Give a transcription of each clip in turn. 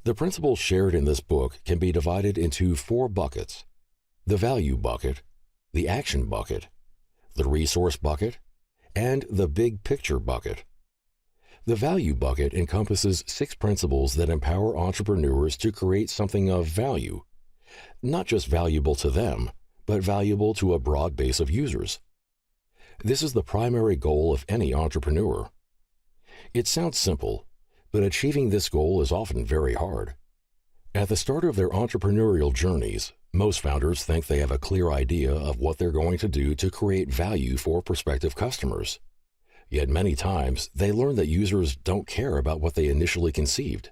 The principles shared in this book can be divided into 4 buckets: the value bucket, the action bucket, the resource bucket, and the big picture bucket. The value bucket encompasses 6 principles that empower entrepreneurs to create something of value, not just valuable to them, but valuable to a broad base of users. This is the primary goal of any entrepreneur. It sounds simple, but achieving this goal is often very hard. At the start of their entrepreneurial journeys, most founders think they have a clear idea of what they're going to do to create value for prospective customers. Yet many times, they learn that users don't care about what they initially conceived.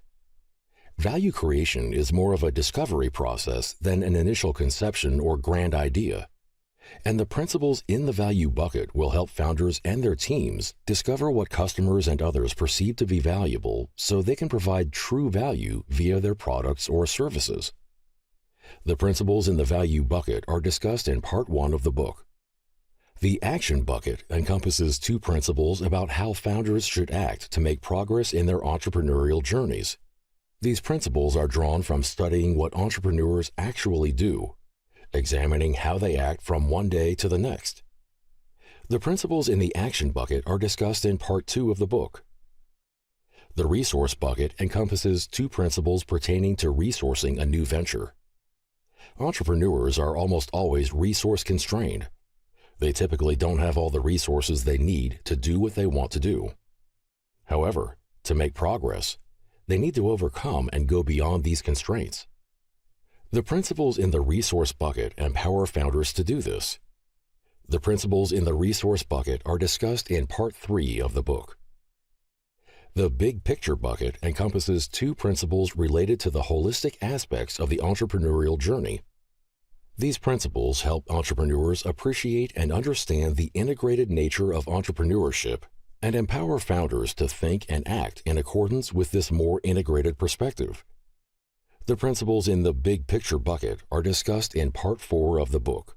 Value creation is more of a discovery process than an initial conception or grand idea. And the principles in the value bucket will help founders and their teams discover what customers and others perceive to be valuable so they can provide true value via their products or services. The principles in the value bucket are discussed in part 1 of the book. The action bucket encompasses 2 principles about how founders should act to make progress in their entrepreneurial journeys. These principles are drawn from studying what entrepreneurs actually do, examining how they act from one day to the next. The principles in the action bucket are discussed in part 2 of the book. The resource bucket encompasses 2 principles pertaining to resourcing a new venture. Entrepreneurs are almost always resource constrained. They typically don't have all the resources they need to do what they want to do. However, to make progress, they need to overcome and go beyond these constraints. The principles in the resource bucket empower founders to do this. The principles in the resource bucket are discussed in part 3 of the book. The big picture bucket encompasses 2 principles related to the holistic aspects of the entrepreneurial journey. These principles help entrepreneurs appreciate and understand the integrated nature of entrepreneurship and empower founders to think and act in accordance with this more integrated perspective. The principles in the big picture bucket are discussed in part 4 of the book.